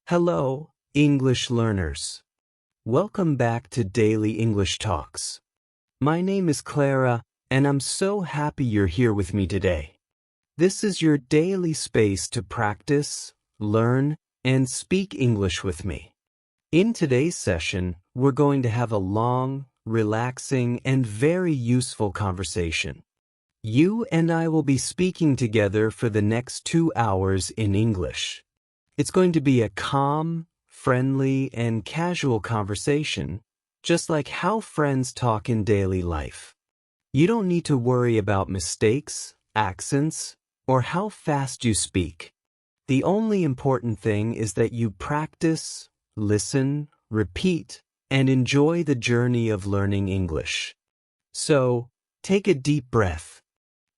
Hello, English learners. Welcome back to Daily English Talks. My name is Clara, and I'm so happy you're here with me today. This is your daily space to practice, learn, and speak English with me. In today's session, we're going to have a long, relaxing, and very useful conversation. You and I will be speaking together for the next 2 hours in English. It's going to be a calm, friendly, and casual conversation, just like how friends talk in daily life. You don't need to worry about mistakes, accents, or how fast you speak. The only important thing is that you practice, listen, repeat, and enjoy the journey of learning English. So, take a deep breath.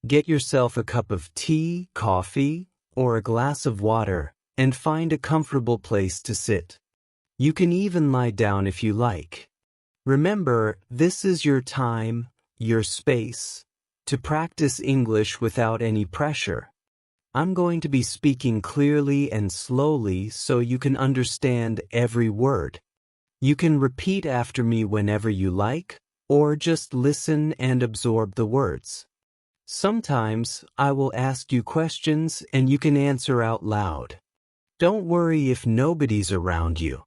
Get yourself a cup of tea, coffee, or a glass of water, and find a comfortable place to sit. You can even lie down if you like. Remember, this is your time, your space, to practice English without any pressure. I'm going to be speaking clearly and slowly so you can understand every word. You can repeat after me whenever you like, or just listen and absorb the words. Sometimes I will ask you questions and you can answer out loud. Don't worry if nobody's around you.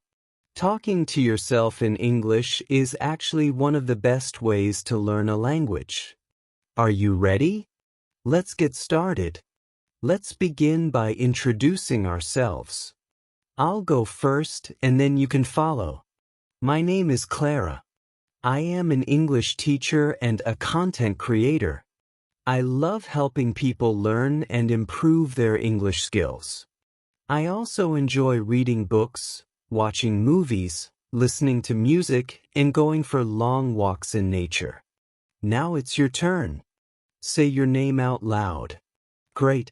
Talking to yourself in English is actually one of the best ways to learn a language. Are you ready? Let's get started. Let's begin by introducing ourselves. I'll go first and then you can follow. My name is Clara. I am an English teacher and a content creator. I love helping people learn and improve their English skills. I also enjoy reading books, watching movies, listening to music, and going for long walks in nature. Now it's your turn. Say your name out loud. Great.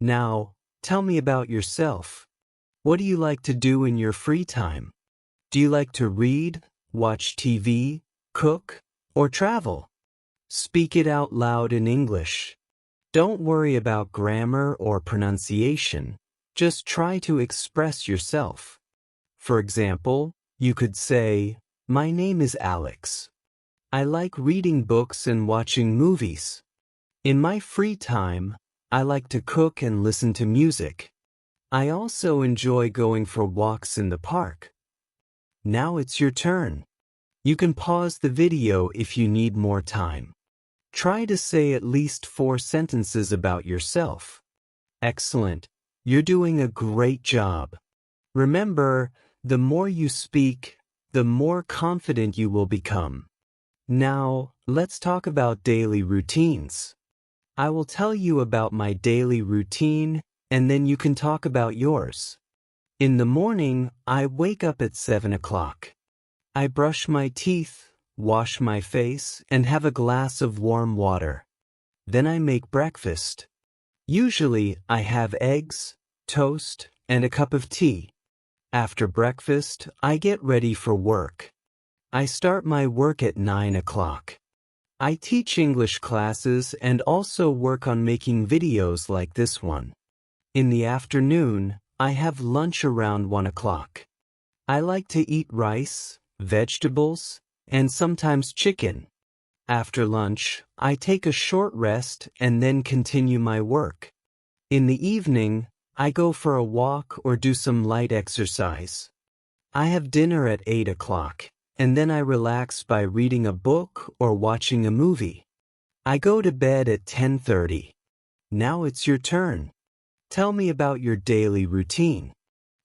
Now, tell me about yourself. What do you like to do in your free time? Do you like to read, watch TV, cook, or travel? Speak it out loud in English. Don't worry about grammar or pronunciation. Just try to express yourself. For example, you could say, "My name is Alex. I like reading books and watching movies. In my free time, I like to cook and listen to music. I also enjoy going for walks in the park." Now it's your turn. You can pause the video if you need more time. Try to say at least 4 sentences about yourself. Excellent. You're doing a great job. Remember, the more you speak, the more confident you will become. Now, let's talk about daily routines. I will tell you about my daily routine, and then you can talk about yours. In the morning, I wake up at 7 o'clock. I brush my teeth, wash my face, and have a glass of warm water. Then I make breakfast. Usually, I have eggs, toast, and a cup of tea. After breakfast, I get ready for work. I start my work at 9 o'clock. I teach English classes and also work on making videos like this one. In the afternoon, I have lunch around 1 o'clock. I like to eat rice, vegetables, and sometimes chicken. After lunch, I take a short rest and then continue my work. In the evening, I go for a walk or do some light exercise. I have dinner at 8 o'clock, and then I relax by reading a book or watching a movie. I go to bed at 10:30. Now it's your turn. Tell me about your daily routine.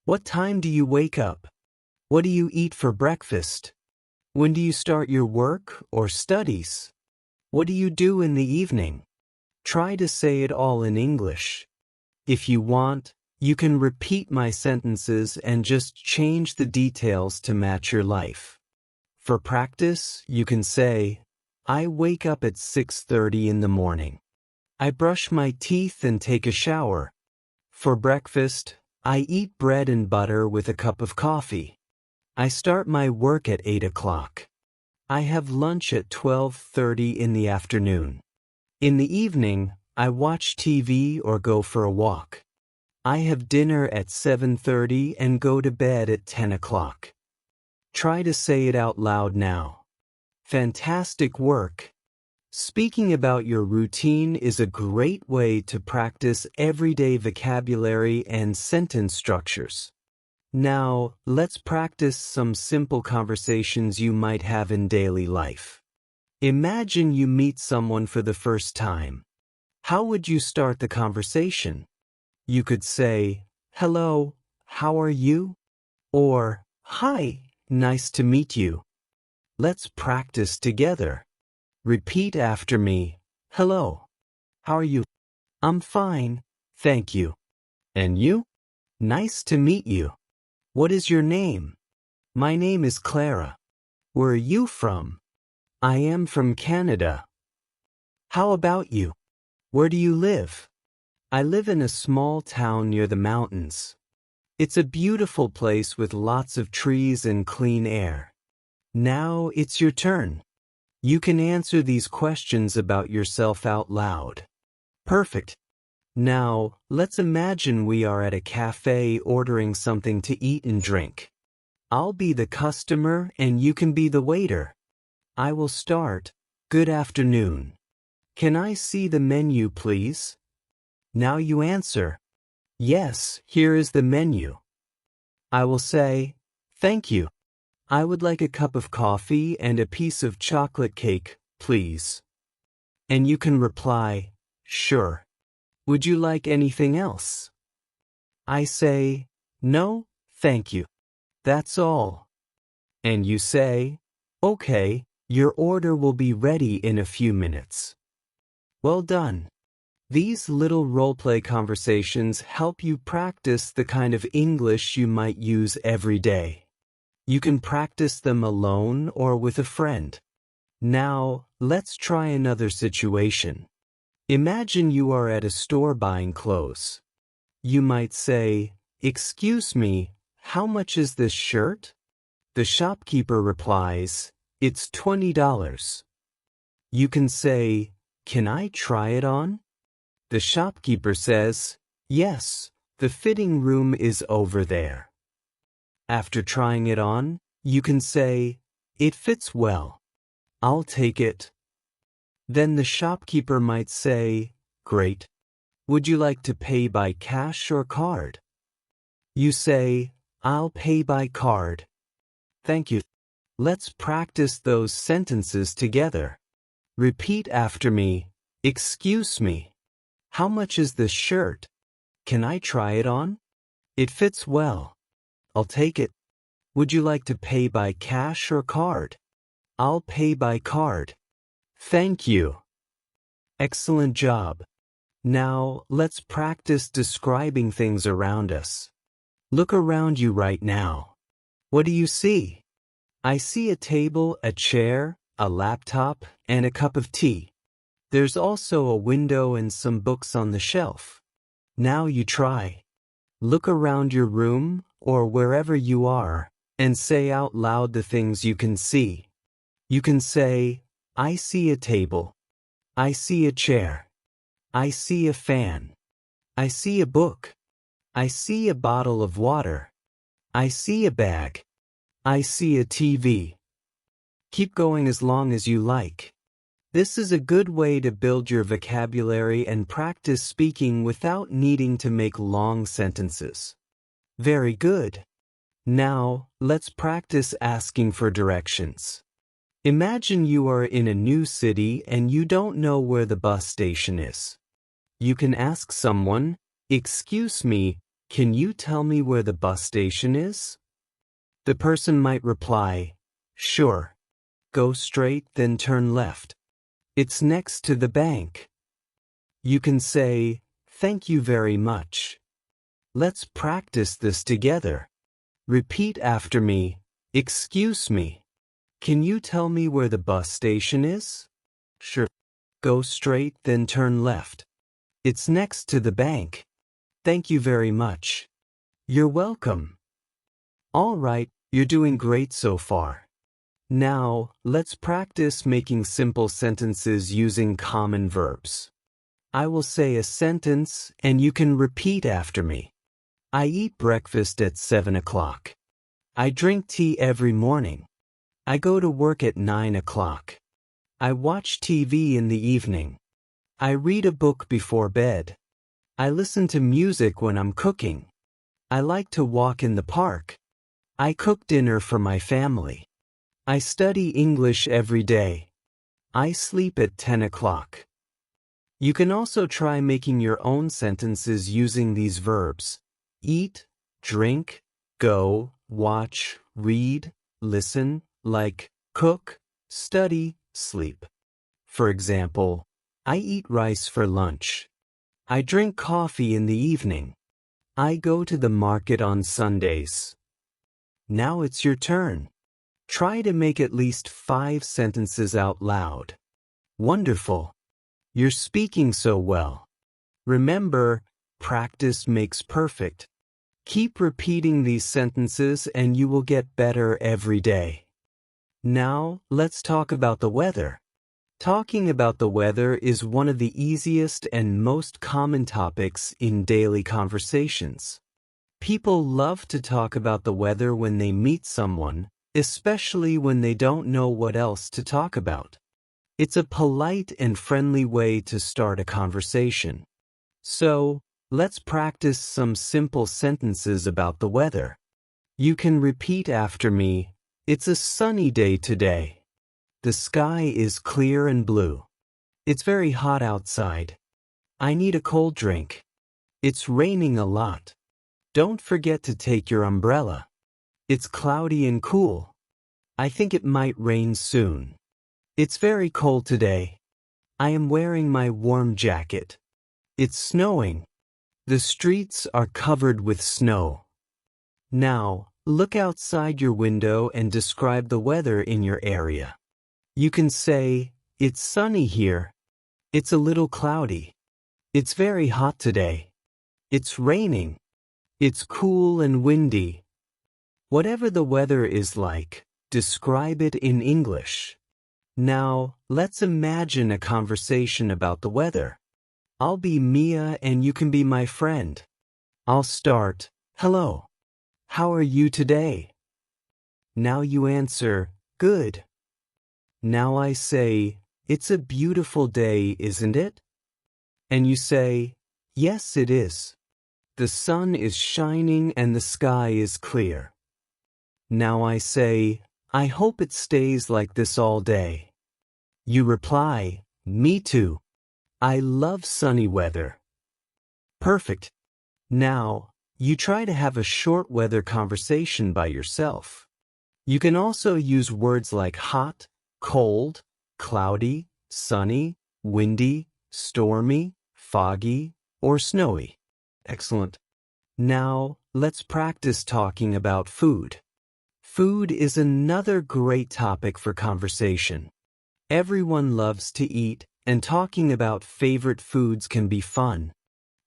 What time do you wake up? What do you eat for breakfast? When do you start your work or studies? What do you do in the evening? Try to say it all in English. If you want, you can repeat my sentences and just change the details to match your life. For practice, you can say, I wake up at 6:30 in the morning. I brush my teeth and take a shower. For breakfast, I eat bread and butter with a cup of coffee. I start my work at 8 o'clock. I have lunch at 12:30 in the afternoon. In the evening, I watch TV or go for a walk. I have dinner at 7:30 and go to bed at 10 o'clock. Try to say it out loud now. Fantastic work! Speaking about your routine is a great way to practice everyday vocabulary and sentence structures. Now, let's practice some simple conversations you might have in daily life. Imagine you meet someone for the first time. How would you start the conversation? You could say, "Hello, how are you?" Or, "Hi, nice to meet you." Let's practice together. Repeat after me. Hello. How are you? I'm fine, thank you. And you? Nice to meet you. What is your name? My name is Clara. Where are you from? I am from Canada. How about you? Where do you live? I live in a small town near the mountains. It's a beautiful place with lots of trees and clean air. Now it's your turn. You can answer these questions about yourself out loud. Perfect. Now, let's imagine we are at a cafe ordering something to eat and drink. I'll be the customer and you can be the waiter. I will start. Good afternoon. Can I see the menu, please? Now you answer. Yes, here is the menu. I will say, thank you. I would like a cup of coffee and a piece of chocolate cake, please. And you can reply, sure. Would you like anything else? I say, no, thank you. That's all. And you say, okay, your order will be ready in a few minutes. Well done. These little role-play conversations help you practice the kind of English you might use every day. You can practice them alone or with a friend. Now, let's try another situation. Imagine you are at a store buying clothes. You might say, "Excuse me, how much is this shirt?" The shopkeeper replies, "It's $20. You can say, "Can I try it on?" The shopkeeper says, "Yes, the fitting room is over there." After trying it on, you can say, "It fits well. I'll take it." Then the shopkeeper might say, "Great. Would you like to pay by cash or card?" You say, "I'll pay by card." Thank you. Let's practice those sentences together. Repeat after me. Excuse me. How much is this shirt? Can I try it on? It fits well. I'll take it. Would you like to pay by cash or card? I'll pay by card. Thank you. Excellent job. Now, let's practice describing things around us. Look around you right now. What do you see? I see a table, a chair, a laptop, and a cup of tea. There's also a window and some books on the shelf. Now you try. Look around your room, or wherever you are, and say out loud the things you can see. You can say, I see a table. I see a chair. I see a fan. I see a book. I see a bottle of water. I see a bag. I see a TV. Keep going as long as you like. This is a good way to build your vocabulary and practice speaking without needing to make long sentences. Very good. Now, let's practice asking for directions. Imagine you are in a new city and you don't know where the bus station is. You can ask someone, "Excuse me, can you tell me where the bus station is?" The person might reply, "Sure. Go straight, then turn left. It's next to the bank." You can say, "Thank you very much." Let's practice this together. Repeat after me. Excuse me. Can you tell me where the bus station is? Sure. Go straight, then turn left. It's next to the bank. Thank you very much. You're welcome. All right, you're doing great so far. Now, let's practice making simple sentences using common verbs. I will say a sentence and you can repeat after me. I eat breakfast at 7 o'clock. I drink tea every morning. I go to work at 9 o'clock. I watch TV in the evening. I read a book before bed. I listen to music when I'm cooking. I like to walk in the park. I cook dinner for my family. I study English every day. I sleep at 10 o'clock. You can also try making your own sentences using these verbs: eat, drink, go, watch, read, listen, like cook, study, sleep. For example, I eat rice for lunch. I drink coffee in the evening. I go to the market on Sundays. Now it's your turn. Try to make at least 5 sentences out loud. Wonderful. You're speaking so well. Remember, practice makes perfect. Keep repeating these sentences and you will get better every day. Now, let's talk about the weather. Talking about the weather is one of the easiest and most common topics in daily conversations. People love to talk about the weather when they meet someone, especially when they don't know what else to talk about. It's a polite and friendly way to start a conversation. So, let's practice some simple sentences about the weather. You can repeat after me. It's a sunny day today. The sky is clear and blue. It's very hot outside. I need a cold drink. It's raining a lot. Don't forget to take your umbrella. It's cloudy and cool. I think it might rain soon. It's very cold today. I am wearing my warm jacket. It's snowing. The streets are covered with snow. Now, look outside your window and describe the weather in your area. You can say, it's sunny here. It's a little cloudy. It's very hot today. It's raining. It's cool and windy. Whatever the weather is like, describe it in English. Now, let's imagine a conversation about the weather. I'll be Mia and you can be my friend. I'll start, hello. How are you today? Now you answer, good. Now I say, it's a beautiful day, isn't it? And you say, yes, it is. The sun is shining and the sky is clear. Now I say, I hope it stays like this all day. You reply, me too. I love sunny weather. Perfect. Now, you try to have a short weather conversation by yourself. You can also use words like hot, cold, cloudy, sunny, windy, stormy, foggy, or snowy. Excellent. Now, let's practice talking about food. Food is another great topic for conversation. Everyone loves to eat, and talking about favorite foods can be fun.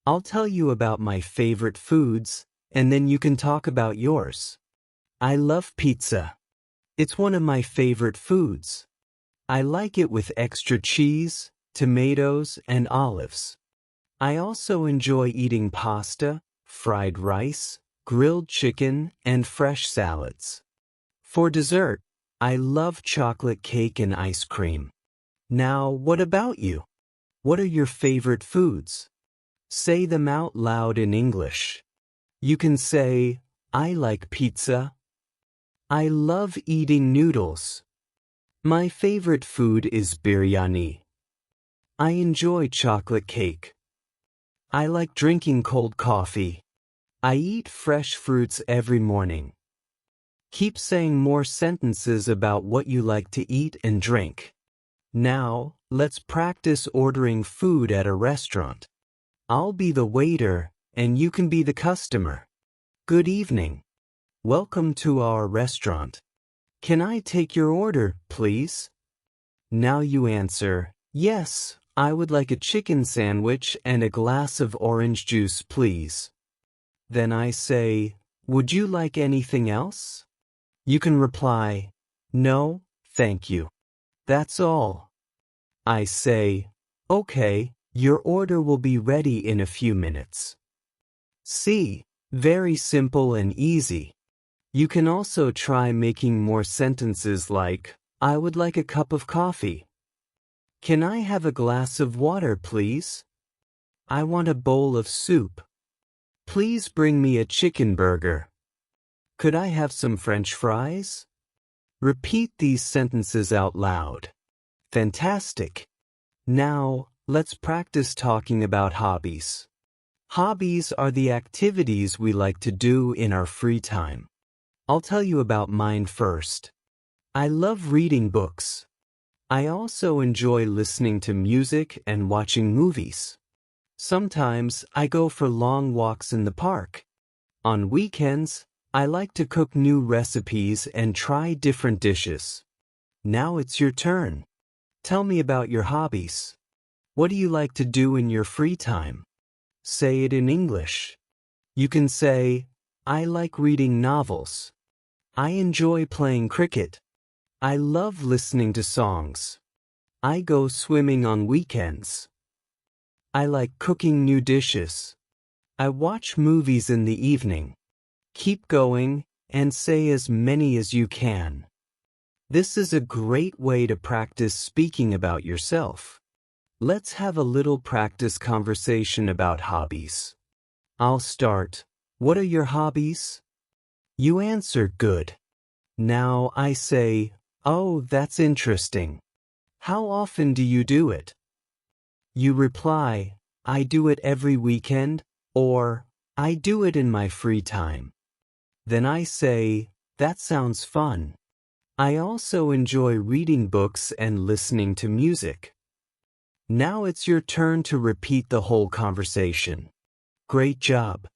I'll tell you about my favorite foods, and then you can talk about yours. I love pizza. It's one of my favorite foods. I like it with extra cheese, tomatoes, and olives. I also enjoy eating pasta, fried rice, grilled chicken, and fresh salads. For dessert, I love chocolate cake and ice cream. Now, what about you? What are your favorite foods? Say them out loud in English. You can say, I like pizza. I love eating noodles. My favorite food is biryani. I enjoy chocolate cake. I like drinking cold coffee. I eat fresh fruits every morning. Keep saying more sentences about what you like to eat and drink. Now, let's practice ordering food at a restaurant. I'll be the waiter, and you can be the customer. Good evening. Welcome to our restaurant. Can I take your order, please? Now you answer, yes, I would like a chicken sandwich and a glass of orange juice, please. Then I say, would you like anything else? You can reply, no, thank you. That's all. I say, okay, your order will be ready in a few minutes. See, Very simple and easy. You can also try making more sentences like, I would like a cup of coffee. Can I have a glass of water, please? I want a bowl of soup. Please bring me a chicken burger. Could I have some French fries? Repeat these sentences out loud. Fantastic. Now, let's practice talking about hobbies. Hobbies are the activities we like to do in our free time. I'll tell you about mine first. I love reading books. I also enjoy listening to music and watching movies. Sometimes I go for long walks in the park. On weekends, I like to cook new recipes and try different dishes. Now it's your turn. Tell me about your hobbies. What do you like to do in your free time? Say it in English. You can say, I like reading novels. I enjoy playing cricket. I love listening to songs. I go swimming on weekends. I like cooking new dishes. I watch movies in the evening. Keep going and say as many as you can. This is a great way to practice speaking about yourself. Let's have a little practice conversation about hobbies. I'll start. What are your hobbies? You answer good. Now I say, oh, that's interesting. How often do you do it? You reply, I do it every weekend, or I do it in my free time. Then I say, that sounds fun. I also enjoy reading books and listening to music. Now it's your turn to repeat the whole conversation. Great job.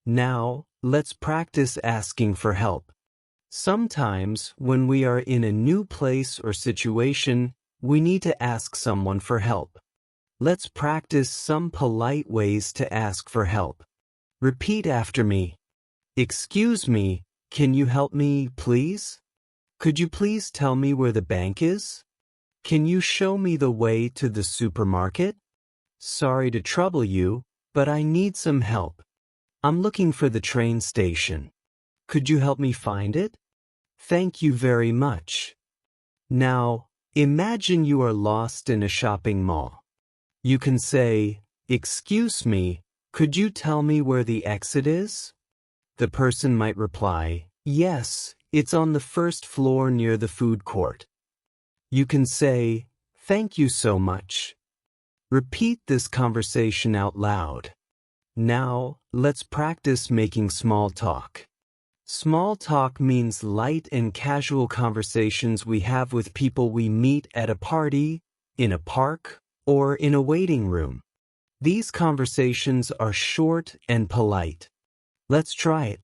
Now, let's practice asking for help. Sometimes, when we are in a new place or situation, we need to ask someone for help. Let's practice some polite ways to ask for help. Repeat after me. Excuse me, can you help me, please? Could you please tell me where the bank is? Can you show me the way to the supermarket? Sorry to trouble you, but I need some help. I'm looking for the train station. Could you help me find it? Thank you very much. Now, imagine you are lost in a shopping mall. You can say, excuse me, could you tell me where the exit is? The person might reply, yes, it's on the first floor near the food court. You can say, thank you so much. Repeat this conversation out loud. Now, let's practice making small talk. Small talk means light and casual conversations we have with people we meet at a party, in a park, or in a waiting room. These conversations are short and polite. Let's try it.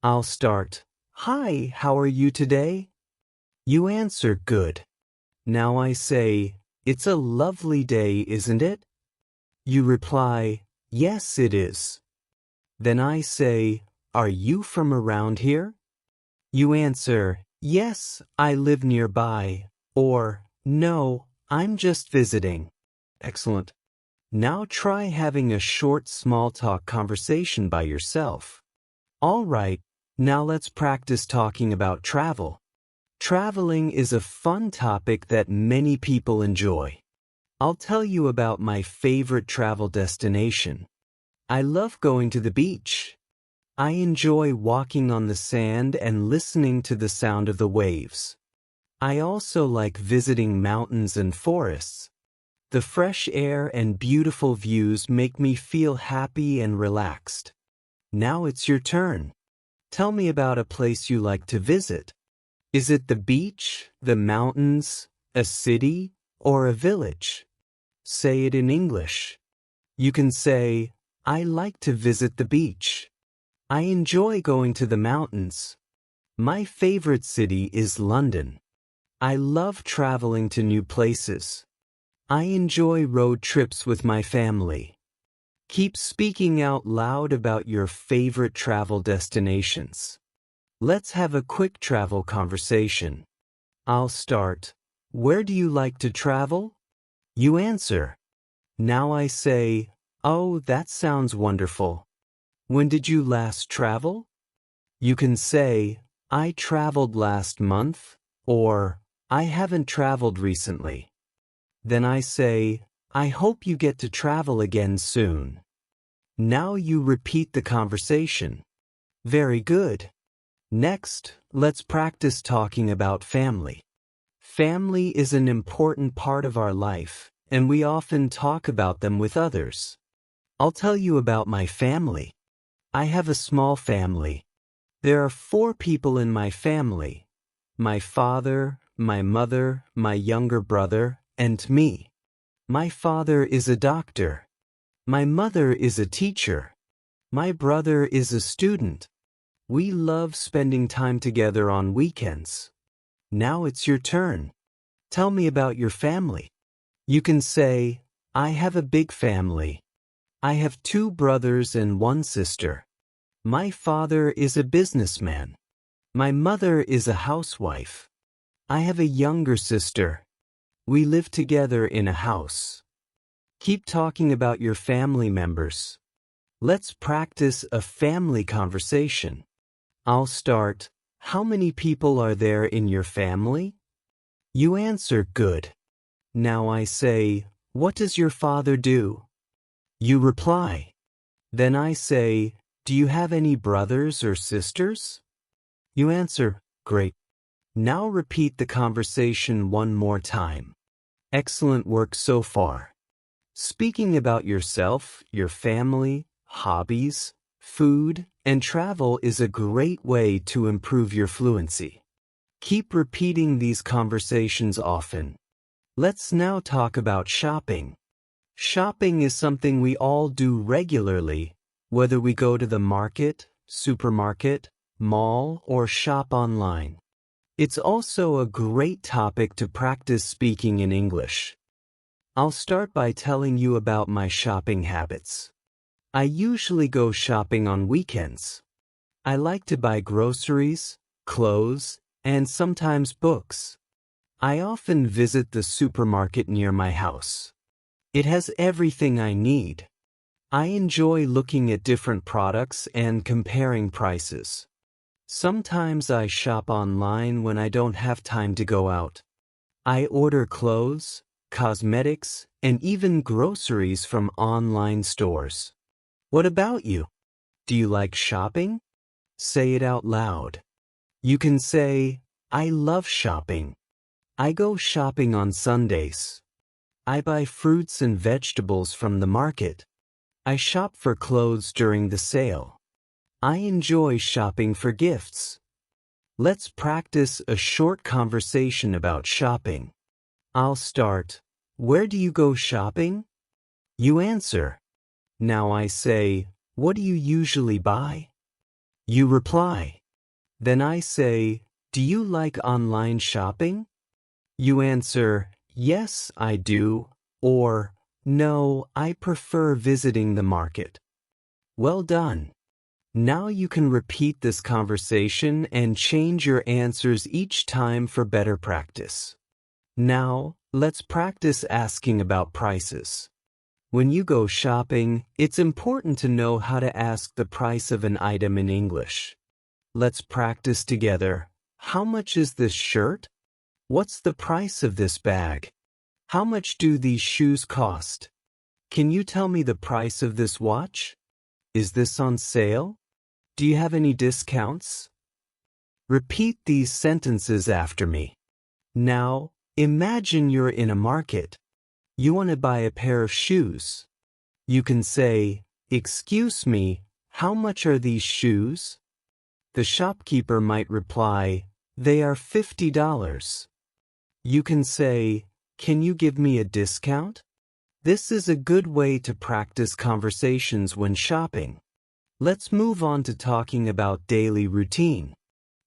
I'll start. Hi, how are you today? You answer good. Now I say, it's a lovely day, isn't it? You reply, yes, it is. Then I say, are you from around here? You answer, yes, I live nearby, or, no, I'm just visiting. Excellent. Now try having a short small talk conversation by yourself. All right, now let's practice talking about travel. Traveling is a fun topic that many people enjoy. I'll tell you about my favorite travel destination. I love going to the beach. I enjoy walking on the sand and listening to the sound of the waves. I also like visiting mountains and forests. The fresh air and beautiful views make me feel happy and relaxed. Now it's your turn. Tell me about a place you like to visit. Is it the beach, the mountains, a city, or a village? Say it in English. You can say, I like to visit the beach. I enjoy going to the mountains. My favorite city is London. I love traveling to new places. I enjoy road trips with my family. Keep speaking out loud about your favorite travel destinations. Let's have a quick travel conversation. I'll start. Where do you like to travel? You answer. Now I say, oh, that sounds wonderful. When did you last travel? You can say, I traveled last month, or I haven't traveled recently. Then I say, I hope you get to travel again soon. Now you repeat the conversation. Very good. Next, let's practice talking about family. Family is an important part of our life, and we often talk about them with others. I'll tell you about my family. I have a small family. There are 4 people in my family: my father, my mother, my younger brother, and me. My father is a doctor. My mother is a teacher. My brother is a student. We love spending time together on weekends. Now it's your turn. Tell me about your family. You can say, I have a big family. I have 2 brothers and 1 sister. My father is a businessman. My mother is a housewife. I have a younger sister. We live together in a house. Keep talking about your family members. Let's practice a family conversation. I'll start. How many people are there in your family? You answer, good. Now I say, what does your father do? You reply. Then I say, do you have any brothers or sisters? You answer, great. Now repeat the conversation one more time. Excellent work so far. Speaking about yourself, your family, hobbies, food, and travel is a great way to improve your fluency. Keep repeating these conversations often. Let's now talk about shopping. Shopping is something we all do regularly, whether we go to the market, supermarket, mall, or shop online. It's also a great topic to practice speaking in English. I'll start by telling you about my shopping habits. I usually go shopping on weekends. I like to buy groceries, clothes, and sometimes books. I often visit the supermarket near my house. It has everything I need. I enjoy looking at different products and comparing prices. Sometimes I shop online when I don't have time to go out. I order clothes, cosmetics, and even groceries from online stores. What about you? Do you like shopping? Say it out loud. You can say, I love shopping. I go shopping on Sundays. I buy fruits and vegetables from the market. I shop for clothes during the sale. I enjoy shopping for gifts. Let's practice a short conversation about shopping. I'll start. Where do you go shopping? You answer. Now I say, what do you usually buy? You reply. Then I say, do you like online shopping? You answer, yes, I do, or no, I prefer visiting the market. Well done. Now you can repeat this conversation and change your answers each time for better practice. Now, let's practice asking about prices. When you go shopping, it's important to know how to ask the price of an item in English. Let's practice together. How much is this shirt? What's the price of this bag? How much do these shoes cost? Can you tell me the price of this watch? Is this on sale? Do you have any discounts? Repeat these sentences after me. Now, imagine you're in a market. You want to buy a pair of shoes. You can say, excuse me, how much are these shoes? The shopkeeper might reply, they are $50. You can say, can you give me a discount? This is a good way to practice conversations when shopping. Let's move on to talking about daily routine.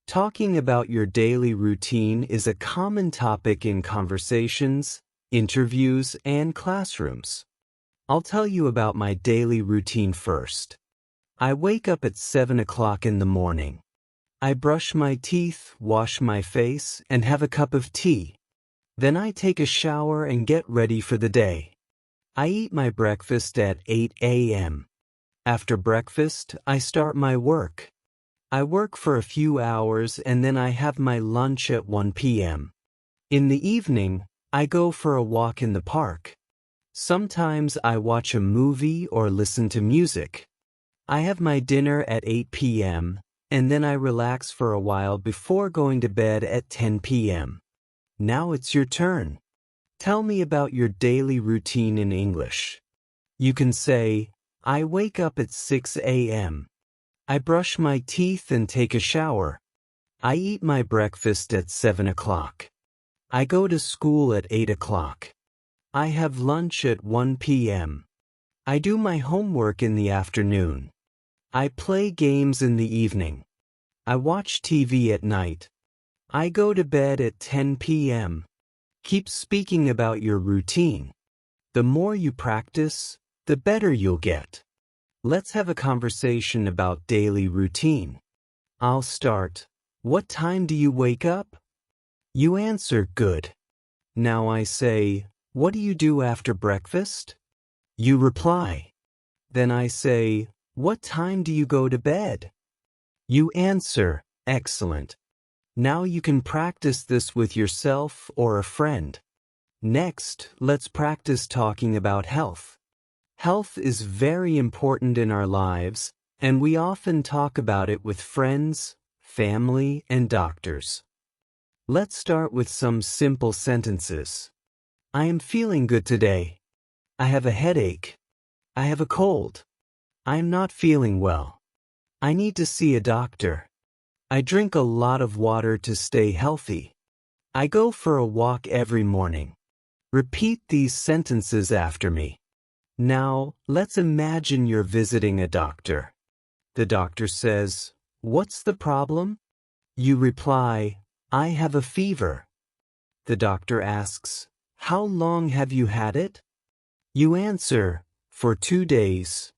Talking about your daily routine is a common topic in conversations, interviews, and classrooms. I'll tell you about my daily routine first. I wake up at 7 o'clock in the morning. I brush my teeth, wash my face, and have a cup of tea. Then I take a shower and get ready for the day. I eat my breakfast at 8 a.m. After breakfast, I start my work. I work for a few hours and then I have my lunch at 1 p.m. In the evening, I go for a walk in the park. Sometimes I watch a movie or listen to music. I have my dinner at 8 p.m. and then I relax for a while before going to bed at 10 p.m. Now it's your turn. Tell me about your daily routine in English. You can say, I wake up at 6 a.m. I brush my teeth and take a shower. I eat my breakfast at 7 o'clock. I go to school at 8 o'clock. I have lunch at 1 p.m. I do my homework in the afternoon. I play games in the evening. I watch TV at night. I go to bed at 10 p.m. Keep speaking about your routine. The more you practice, the better you'll get. Let's have a conversation about daily routine. I'll start. What time do you wake up? You answer, good. Now I say, what do you do after breakfast? You reply. Then I say, what time do you go to bed? You answer, excellent. Now you can practice this with yourself or a friend. Next, let's practice talking about health. Health is very important in our lives, and we often talk about it with friends, family, and doctors. Let's start with some simple sentences. I am feeling good today. I have a headache. I have a cold. I am not feeling well. I need to see a doctor. I drink a lot of water to stay healthy. I go for a walk every morning. Repeat these sentences after me. Now, let's imagine you're visiting a doctor. The doctor says, what's the problem? You reply, I have a fever. The doctor asks, how long have you had it? You answer, for 2 days.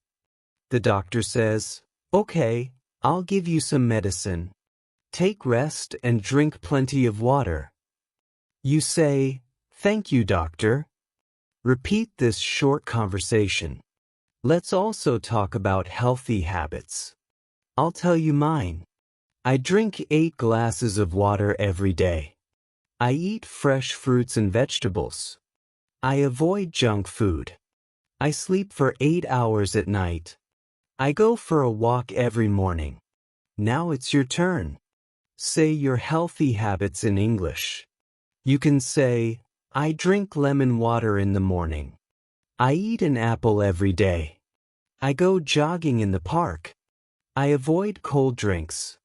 The doctor says, okay, I'll give you some medicine. Take rest and drink plenty of water. You say, thank you, doctor. Repeat this short conversation. Let's also talk about healthy habits. I'll tell you mine. I drink 8 glasses of water every day. I eat fresh fruits and vegetables. I avoid junk food. I sleep for 8 hours at night. I go for a walk every morning. Now it's your turn. Say your healthy habits in English. You can say, I drink lemon water in the morning. I eat an apple every day. I go jogging in the park. I avoid cold drinks.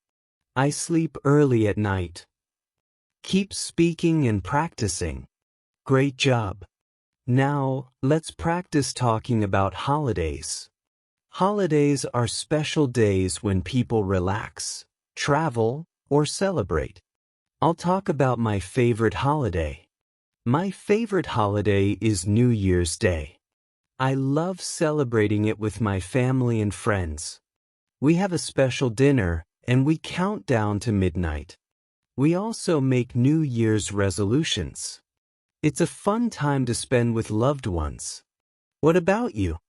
I sleep early at night. Keep speaking and practicing. Great job. Now, let's practice talking about holidays. Holidays are special days when people relax, travel, or celebrate. I'll talk about my favorite holiday. My favorite holiday is New Year's Day. I love celebrating it with my family and friends. We have a special dinner and we count down to midnight. We also make New Year's resolutions. It's a fun time to spend with loved ones. What about you?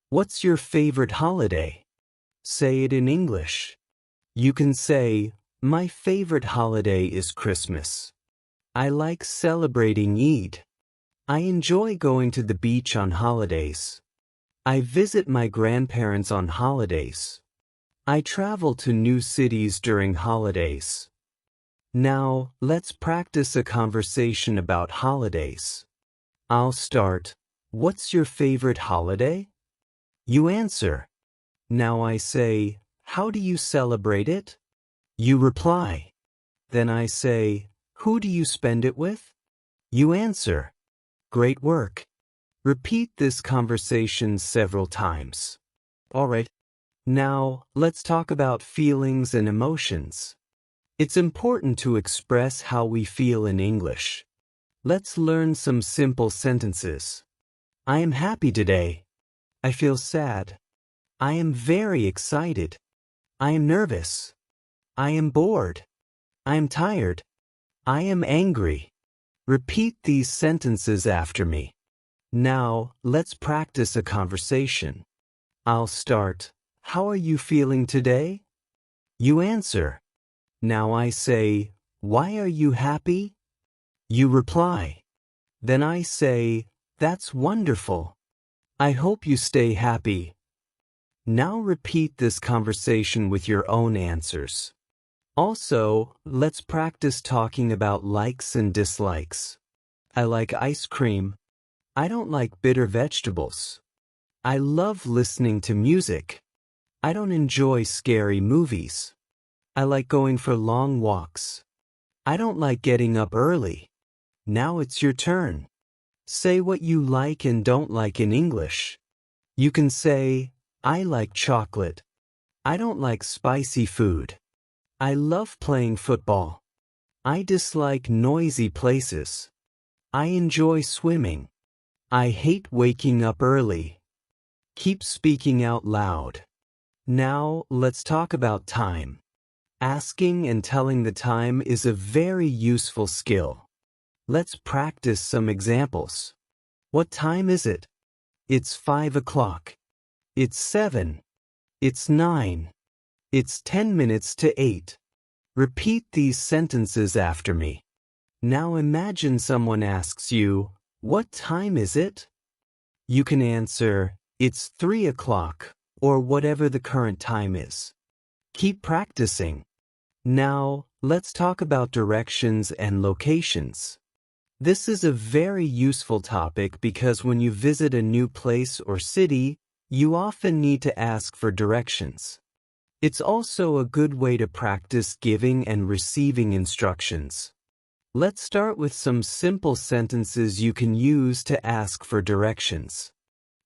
What's your favorite holiday? Say it in English. You can say, my favorite holiday is Christmas. I like celebrating Eid. I enjoy going to the beach on holidays. I visit my grandparents on holidays. I travel to new cities during holidays. Now, let's practice a conversation about holidays. I'll start. What's your favorite holiday? You answer. Now I say, how do you celebrate it? You reply. Then I say, who do you spend it with? You answer. Great work. Repeat this conversation several times. All right. Now, let's talk about feelings and emotions. It's important to express how we feel in English. Let's learn some simple sentences. I am happy today. I feel sad. I am very excited. I am nervous. I am bored. I am tired. I am angry. Repeat these sentences after me. Now, let's practice a conversation. I'll start. how are you feeling today? You answer. Now I say, why are you happy? You reply. Then I say, that's wonderful. I hope you stay happy. Now repeat this conversation with your own answers. Also, let's practice talking about likes and dislikes. I like ice cream. I don't like bitter vegetables. I love listening to music. I don't enjoy scary movies. I like going for long walks. I don't like getting up early. Now it's your turn. Say what you like and don't like in English. You can say, I like chocolate. I don't like spicy food. I love playing football. I dislike noisy places. I enjoy swimming. I hate waking up early. Keep speaking out loud. Now, let's talk about time. Asking and telling the time is a very useful skill. Let's practice some examples. What time is it? It's 5 o'clock. It's 7. It's 9. It's 10 minutes to 8. Repeat these sentences after me. Now imagine someone asks you, what time is it? You can answer, it's 3 o'clock, or whatever the current time is. Keep practicing. Now, let's talk about directions and locations. This is a very useful topic because when you visit a new place or city, you often need to ask for directions. It's also a good way to practice giving and receiving instructions. Let's start with some simple sentences you can use to ask for directions.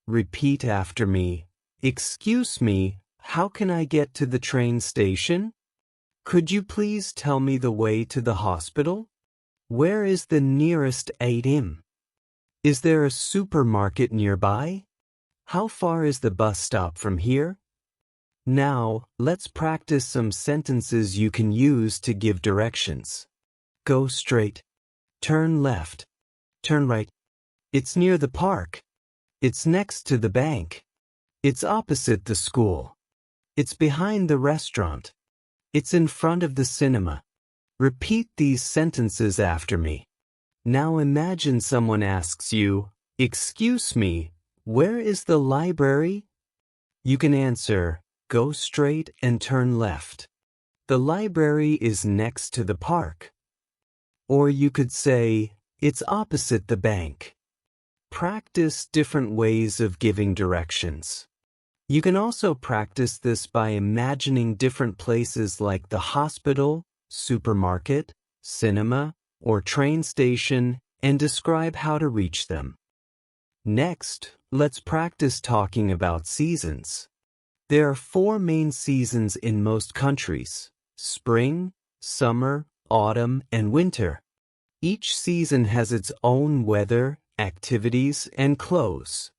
Repeat after me. Excuse me, how can I get to the train station? Could you please tell me the way to the hospital? Where is the nearest ATM? Is there a supermarket nearby? How far is the bus stop from here? Now, let's practice some sentences you can use to give directions. Go straight. Turn left. Turn right. It's near the park. It's next to the bank. It's opposite the school. It's behind the restaurant. It's in front of the cinema. Repeat these sentences after me. Now imagine someone asks you, excuse me, where is the library? You can answer, go straight and turn left. The library is next to the park. Or you could say, it's opposite the bank. Practice different ways of giving directions. You can also practice this by imagining different places like the hospital, supermarket, cinema, or train station and describe how to reach them. Next, let's practice talking about seasons. There are 4 main seasons in most countries: spring, summer, autumn, and winter. Each season has its own weather, activities, and clothes.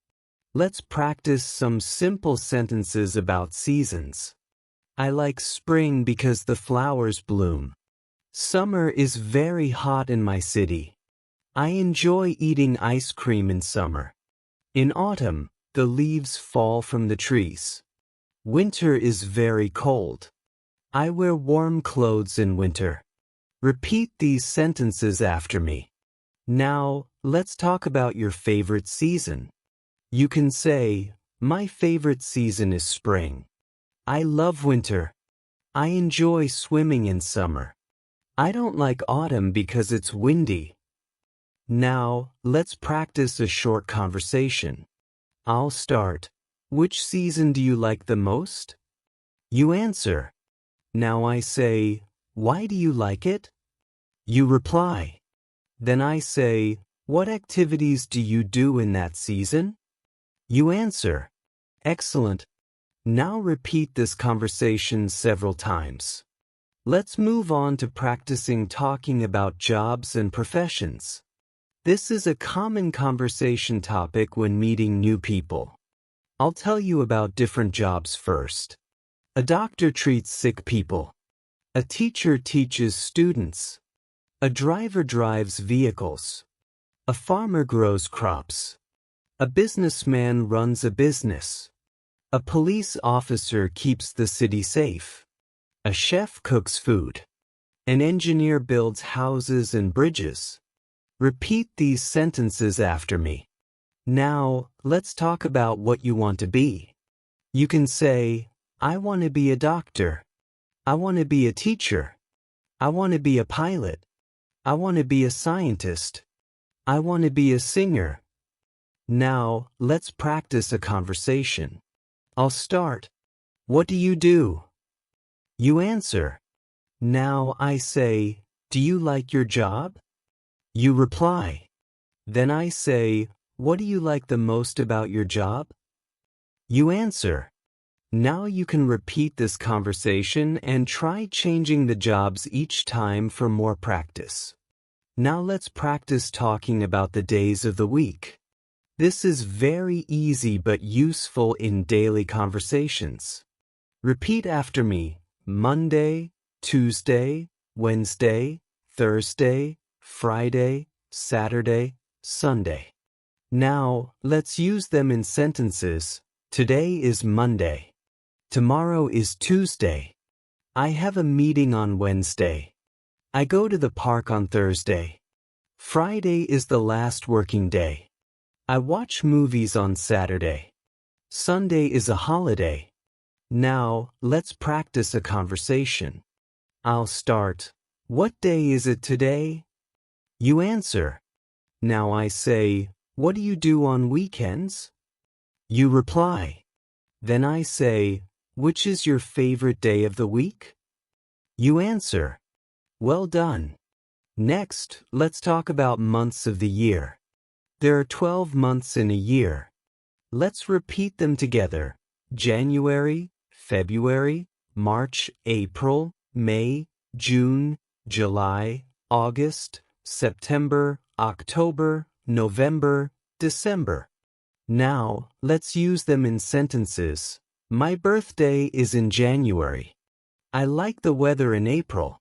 Let's practice some simple sentences about seasons. I like spring because the flowers bloom. Summer is very hot in my city. I enjoy eating ice cream in summer. In autumn, the leaves fall from the trees. Winter is very cold. I wear warm clothes in winter. Repeat these sentences after me. Now, let's talk about your favorite season. You can say, my favorite season is spring. I love winter. I enjoy swimming in summer. I don't like autumn because it's windy. Now, let's practice a short conversation. I'll start. Which season do you like the most? You answer. Now I say, why do you like it? You reply. Then I say, what activities do you do in that season? You answer. Excellent. Now repeat this conversation several times. Let's move on to practicing talking about jobs and professions. This is a common conversation topic when meeting new people. I'll tell you about different jobs first. A doctor treats sick people. A teacher teaches students. A driver drives vehicles. A farmer grows crops. A businessman runs a business. A police officer keeps the city safe. A chef cooks food. An engineer builds houses and bridges. Repeat these sentences after me. Now, let's talk about what you want to be. You can say, I want to be a doctor. I want to be a teacher. I want to be a pilot. I want to be a scientist. I want to be a singer. Now, let's practice a conversation. I'll start. What do you do? You answer. Now I say, do you like your job? You reply. Then I say, what do you like the most about your job? You answer. Now you can repeat this conversation and try changing the jobs each time for more practice. Now let's practice talking about the days of the week. This is very easy but useful in daily conversations. Repeat after me: Monday, Tuesday, Wednesday, Thursday, Friday, Saturday, Sunday. Now, let's use them in sentences. Today is Monday. Tomorrow is Tuesday. I have a meeting on Wednesday. I go to the park on Thursday. Friday is the last working day. I watch movies on Saturday. Sunday is a holiday. Now, let's practice a conversation. I'll start. What day is it today? You answer. Now I say, what do you do on weekends? You reply. Then I say, which is your favorite day of the week? You answer. Well done. Next, let's talk about months of the year. There are 12 months in a year. Let's repeat them together. January, February, March, April, May, June, July, August, September, October, November, December. Now, let's use them in sentences. My birthday is in January. I like the weather in April.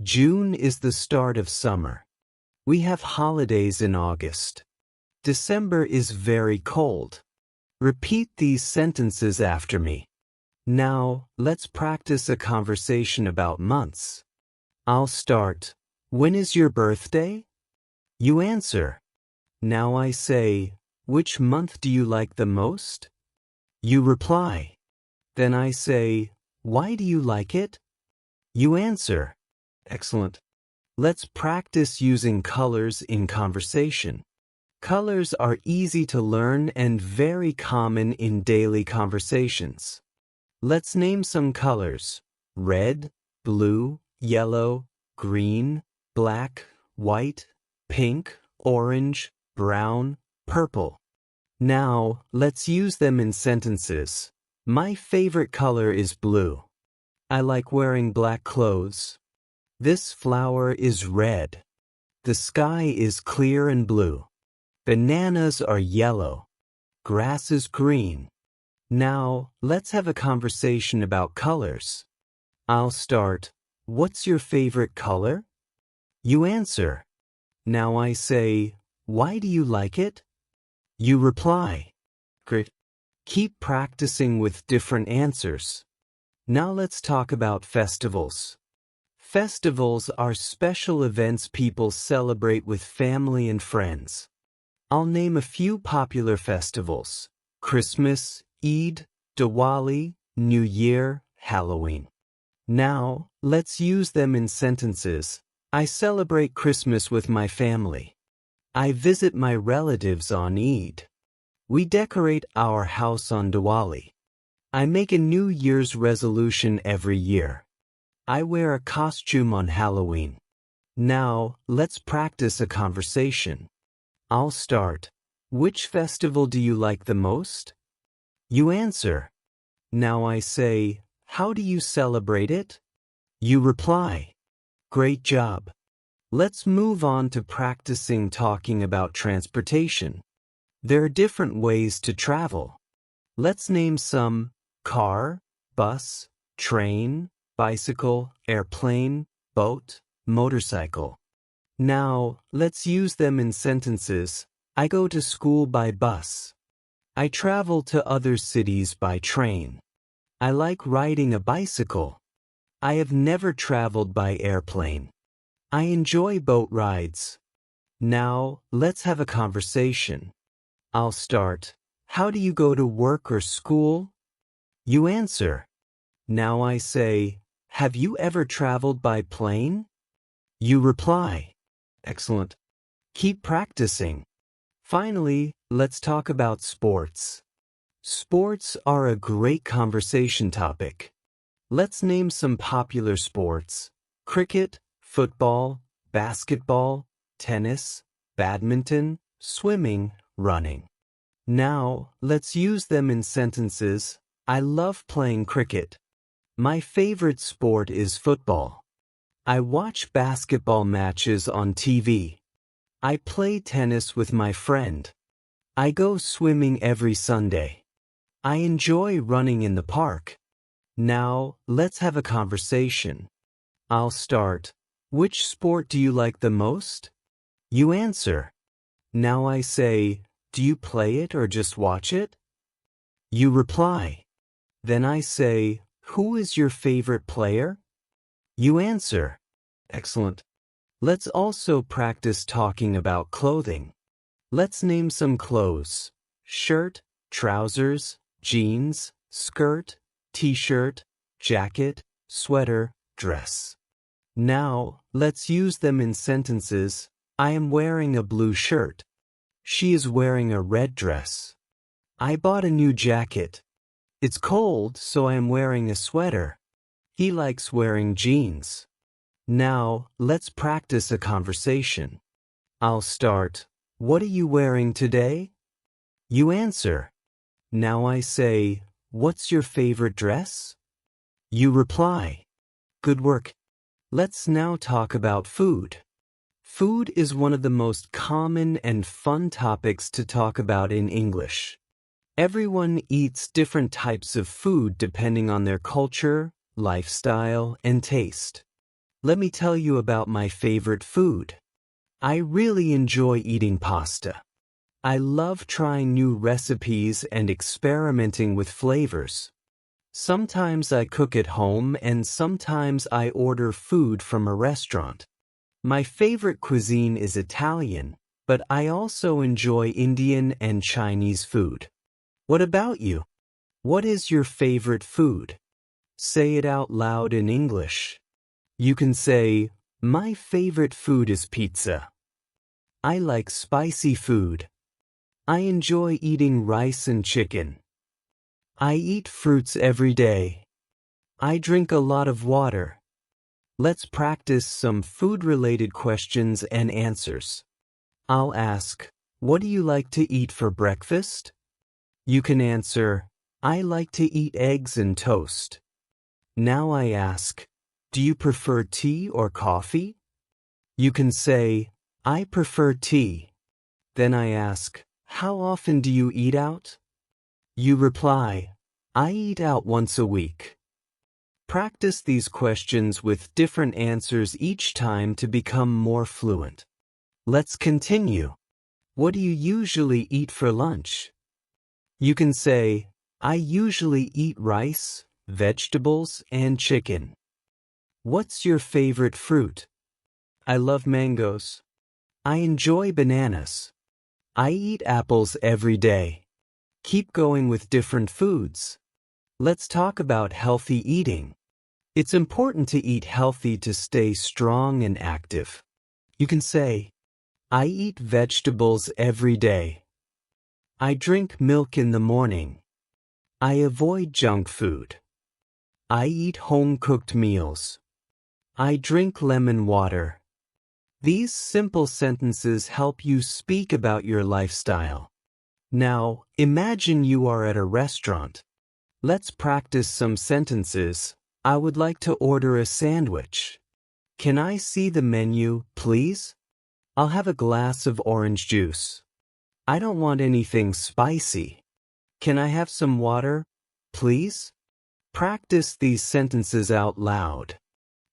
June is the start of summer. We have holidays in August. December is very cold. Repeat these sentences after me. Now, let's practice a conversation about months. I'll start. When is your birthday? You answer. Now I say, which month do you like the most? You reply. Then I say, why do you like it? You answer. Excellent. Let's practice using colors in conversation. Colors are easy to learn and very common in daily conversations. Let's name some colors: red, blue, yellow, green, black, white, pink, orange, brown, purple. Now, let's use them in sentences. My favorite color is blue. I like wearing black clothes. This flower is red. The sky is clear and blue. Bananas are yellow. Grass is green. Now, let's have a conversation about colors. I'll start. What's your favorite color? You answer. Now I say, why do you like it? You reply. Great. Keep practicing with different answers. Now let's talk about festivals. Festivals are special events people celebrate with family and friends. I'll name a few popular festivals: Christmas, Eid, Diwali, New Year, Halloween. Now, let's use them in sentences. I celebrate Christmas with my family. I visit my relatives on Eid. We decorate our house on Diwali. I make a New Year's resolution every year. I wear a costume on Halloween. Now, let's practice a conversation. I'll start. Which festival do you like the most? You answer. Now I say, how do you celebrate it? You reply. Great job. Let's move on to practicing talking about transportation. There are different ways to travel. Let's name some: car, bus, train, bicycle, airplane, boat, motorcycle. Now, let's use them in sentences. I go to school by bus. I travel to other cities by train. I like riding a bicycle. I have never traveled by airplane. I enjoy boat rides. Now, let's have a conversation. I'll start. How do you go to work or school? You answer. Now I say, have you ever traveled by plane? You reply. Excellent. Keep practicing. Finally, let's talk about sports. Sports are a great conversation topic. Let's name some popular sports: cricket, football, basketball, tennis, badminton, swimming, running. Now, let's use them in sentences. I love playing cricket. My favorite sport is football. I watch basketball matches on TV. I play tennis with my friend. I go swimming every Sunday. I enjoy running in the park. Now, let's have a conversation. I'll start. Which sport do you like the most? You answer. Now I say, do you play it or just watch it? You reply. Then I say, who is your favorite player? You answer. Excellent. Let's also practice talking about clothing. Let's name some clothes: shirt, trousers, jeans, skirt, t-shirt, jacket, sweater, dress. Now, let's use them in sentences. I am wearing a blue shirt. She is wearing a red dress. I bought a new jacket. It's cold, so I am wearing a sweater. He likes wearing jeans. Now, let's practice a conversation. I'll start. What are you wearing today? You answer. Now I say, what's your favorite dress? You reply. Good work. Let's now talk about food. Food is one of the most common and fun topics to talk about in English. Everyone eats different types of food depending on their culture, lifestyle, and taste. Let me tell you about my favorite food. I really enjoy eating pasta. I love trying new recipes and experimenting with flavors. Sometimes I cook at home and sometimes I order food from a restaurant. My favorite cuisine is Italian, but I also enjoy Indian and Chinese food. What about you? What is your favorite food? Say it out loud in English. You can say, my favorite food is pizza. I like spicy food. I enjoy eating rice and chicken. I eat fruits every day. I drink a lot of water. Let's practice some food-related questions and answers. I'll ask, what do you like to eat for breakfast? You can answer, I like to eat eggs and toast. Now I ask, do you prefer tea or coffee? You can say, I prefer tea. Then I ask, how often do you eat out? You reply, I eat out once a week. Practice these questions with different answers each time to become more fluent. Let's continue. What do you usually eat for lunch? You can say, I usually eat rice, vegetables, and chicken. What's your favorite fruit? I love mangoes. I enjoy bananas. I eat apples every day. Keep going with different foods. Let's talk about healthy eating. It's important to eat healthy to stay strong and active. You can say, I eat vegetables every day. I drink milk in the morning. I avoid junk food. I eat home-cooked meals. I drink lemon water. These simple sentences help you speak about your lifestyle. Now, imagine you are at a restaurant. Let's practice some sentences. I would like to order a sandwich. Can I see the menu, please? I'll have a glass of orange juice. I don't want anything spicy. Can I have some water, please? Practice these sentences out loud.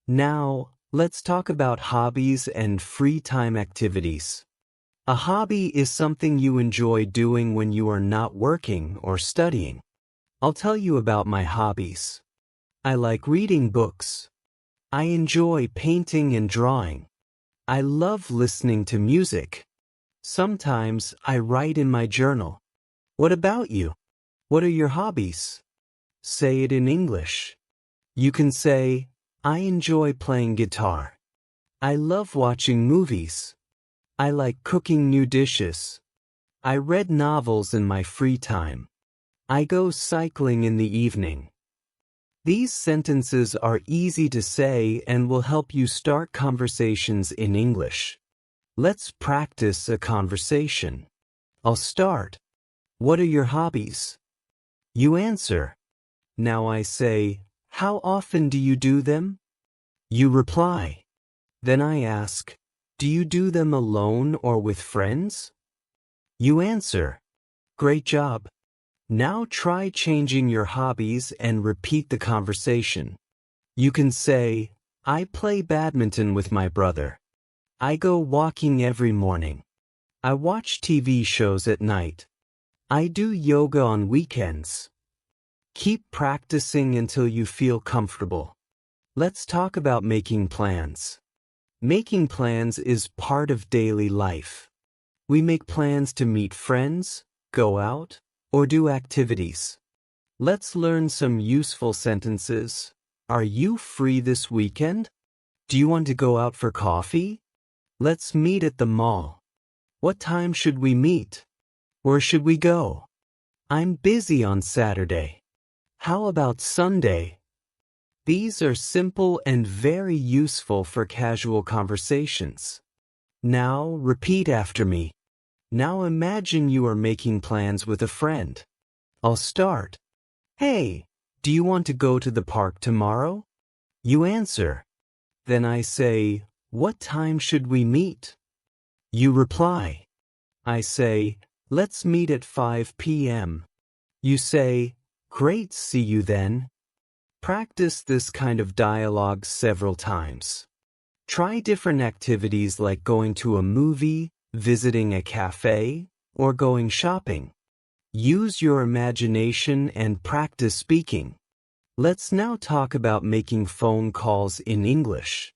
Now, let's talk about hobbies and free time activities. A hobby is something you enjoy doing when you are not working or studying. I'll tell you about my hobbies. I like reading books. I enjoy painting and drawing. I love listening to music. Sometimes I write in my journal. What about you? What are your hobbies? Say it in English. You can say, I enjoy playing guitar. I love watching movies. I like cooking new dishes. I read novels in my free time. I go cycling in the evening. These sentences are easy to say and will help you start conversations in English. Let's practice a conversation. I'll start. What are your hobbies? You answer. Now I say, how often do you do them? You reply. Then I ask, do you do them alone or with friends? You answer. Great job. Now try changing your hobbies and repeat the conversation. You can say, I play badminton with my brother. I go walking every morning. I watch TV shows at night. I do yoga on weekends. Keep practicing until you feel comfortable. Let's talk about making plans. Making plans is part of daily life. We make plans to meet friends, go out, or do activities. Let's learn some useful sentences. Are you free this weekend? Do you want to go out for coffee? Let's meet at the mall. What time should we meet? Where should we go? I'm busy on Saturday. How about Sunday? These are simple and very useful for casual conversations. Now repeat after me. Now imagine you are making plans with a friend. I'll start. Hey, do you want to go to the park tomorrow? You answer. Then I say, what time should we meet? You reply. I say, let's meet at 5 p.m. You say, great, see you then. Practice this kind of dialogue several times. Try different activities like going to a movie, visiting a cafe, or going shopping. Use your imagination and practice speaking. Let's now talk about making phone calls in English.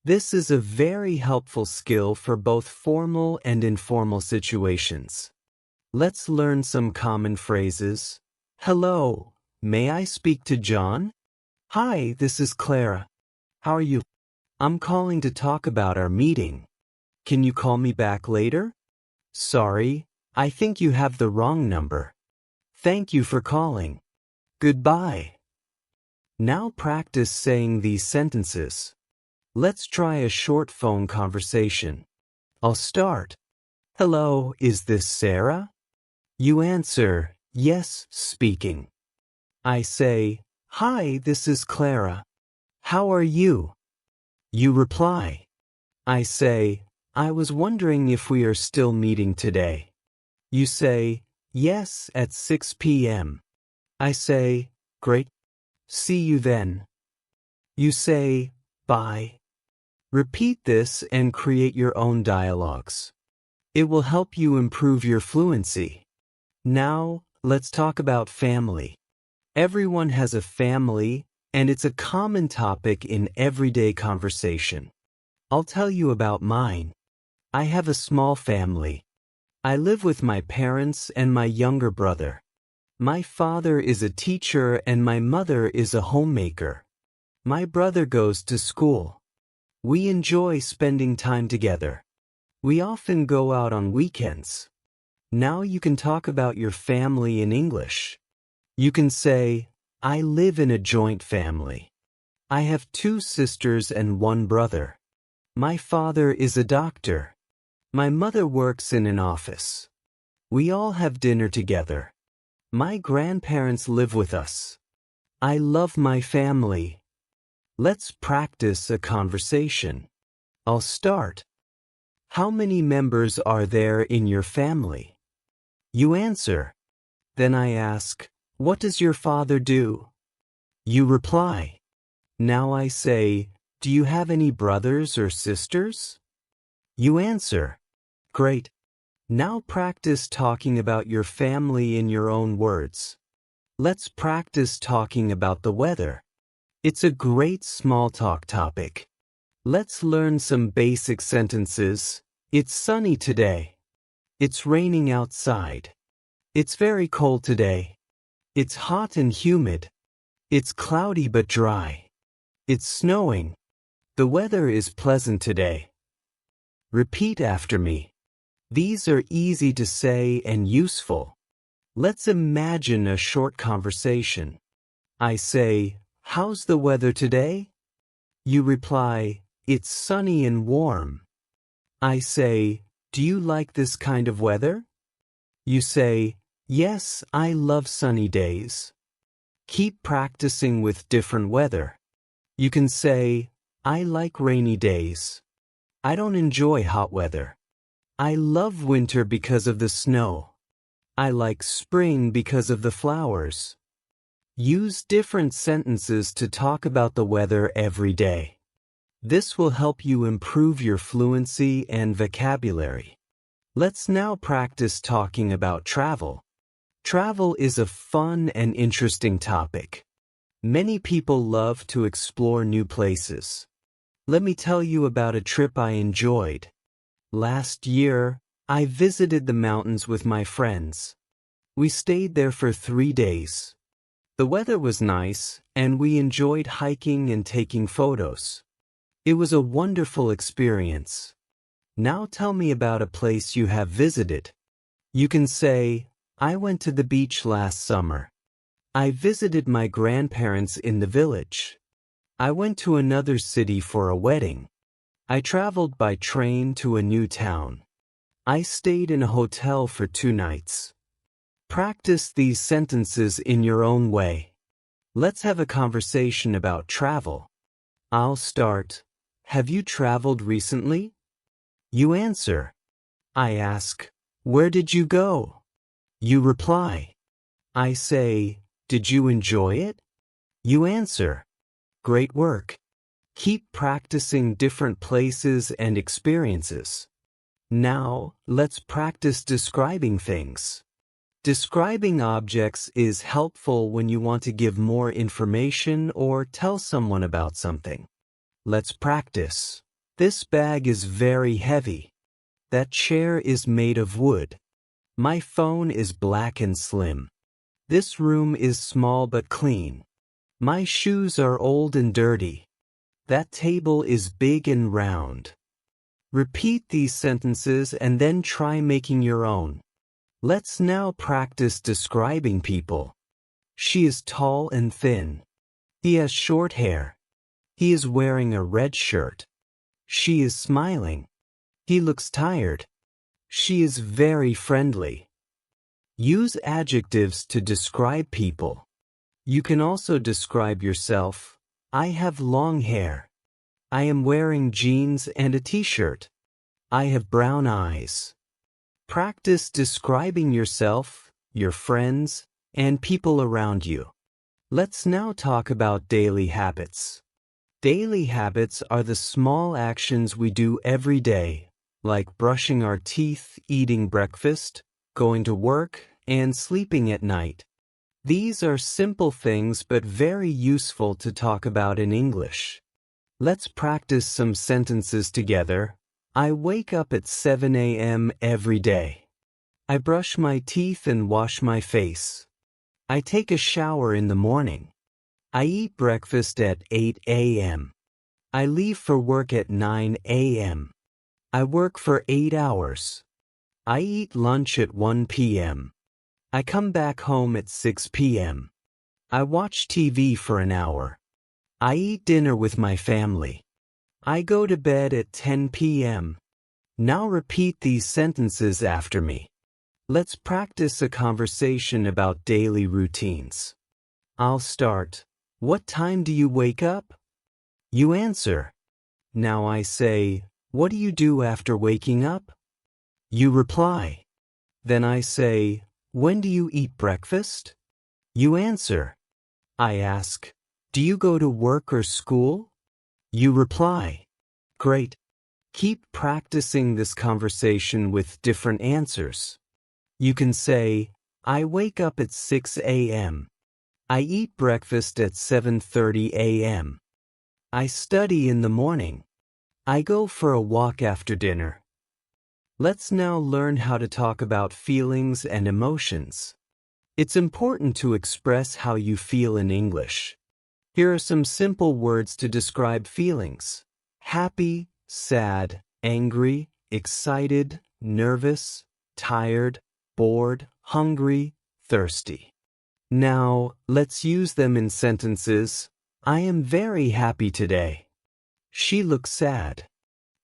This is a very helpful skill for both formal and informal situations. Let's learn some common phrases. Hello, may I speak to John? Hi, this is Clara. How are you? I'm calling to talk about our meeting. Can you call me back later? Sorry, I think you have the wrong number. Thank you for calling. Goodbye. Now practice saying these sentences. Let's try a short phone conversation. I'll start. Hello, is this Sarah? You answer, yes, speaking. I say, hi, this is Clara. How are you? You reply. I say, I was wondering if we are still meeting today. You say, yes, at 6 p.m. I say, great. See you then. You say, bye. Repeat this and create your own dialogues. It will help you improve your fluency. Now, let's talk about family. Everyone has a family, and it's a common topic in everyday conversation. I'll tell you about mine. I have a small family. I live with my parents and my younger brother. My father is a teacher and my mother is a homemaker. My brother goes to school. We enjoy spending time together. We often go out on weekends. Now you can talk about your family in English. You can say, I live in a joint family. I have 2 sisters and 1 brother. My father is a doctor. My mother works in an office. We all have dinner together. My grandparents live with us. I love my family. Let's practice a conversation. I'll start. How many members are there in your family? You answer. Then I ask, what does your father do? You reply. Now I say, do you have any brothers or sisters? You answer. Great. Now practice talking about your family in your own words. Let's practice talking about the weather. It's a great small talk topic. Let's learn some basic sentences. It's sunny today. It's raining outside. It's very cold today. It's hot and humid. It's cloudy but dry. It's snowing. The weather is pleasant today. Repeat after me. These are easy to say and useful. Let's imagine a short conversation. I say, "How's the weather today?" You reply, "It's sunny and warm." I say, "Do you like this kind of weather?" You say, "Yes, I love sunny days." Keep practicing with different weather. You can say, "I like rainy days." I don't enjoy hot weather. I love winter because of the snow. I like spring because of the flowers. Use different sentences to talk about the weather every day. This will help you improve your fluency and vocabulary. Let's now practice talking about travel. Travel is a fun and interesting topic. Many people love to explore new places. Let me tell you about a trip I enjoyed. Last year, I visited the mountains with my friends. We stayed there for 3 days. The weather was nice, and we enjoyed hiking and taking photos. It was a wonderful experience. Now tell me about a place you have visited. You can say, "I went to the beach last summer." "I visited my grandparents in the village." "I went to another city for a wedding." "I traveled by train to a new town." "I stayed in a hotel for 2 nights." Practice these sentences in your own way. Let's have a conversation about travel. I'll start. Have you traveled recently? You answer. I ask, where did you go? You reply. I say, did you enjoy it? You answer, great work. Keep practicing different places and experiences. Now, let's practice describing things. Describing objects is helpful when you want to give more information or tell someone about something. Let's practice. This bag is very heavy. That chair is made of wood. My phone is black and slim. This room is small but clean. My shoes are old and dirty. That table is big and round. Repeat these sentences and then try making your own. Let's now practice describing people. She is tall and thin. He has short hair. He is wearing a red shirt. She is smiling. He looks tired. She is very friendly. Use adjectives to describe people. You can also describe yourself. I have long hair. I am wearing jeans and a t-shirt. I have brown eyes. Practice describing yourself, your friends, and people around you. Let's now talk about daily habits. Daily habits are the small actions we do every day, like brushing our teeth, eating breakfast, going to work, and sleeping at night. These are simple things but very useful to talk about in English. Let's practice some sentences together. I wake up at 7 a.m. every day. I brush my teeth and wash my face. I take a shower in the morning. I eat breakfast at 8 a.m. I leave for work at 9 a.m. I work for 8 hours. I eat lunch at 1 p.m. I come back home at 6 p.m. I watch TV for an hour. I eat dinner with my family. I go to bed at 10 p.m. Now repeat these sentences after me. Let's practice a conversation about daily routines. I'll start. What time do you wake up? You answer. Now I say, what do you do after waking up? You reply. Then I say, when do you eat breakfast? You answer. I ask, do you go to work or school? You reply. Great. Keep practicing this conversation with different answers. You can say, I wake up at 6 a.m. I eat breakfast at 7:30 a.m. I study in the morning. I go for a walk after dinner. Let's now learn how to talk about feelings and emotions. It's important to express how you feel in English. Here are some simple words to describe feelings: happy, sad, angry, excited, nervous, tired, bored, hungry, thirsty. Now, let's use them in sentences. I am very happy today. She looks sad.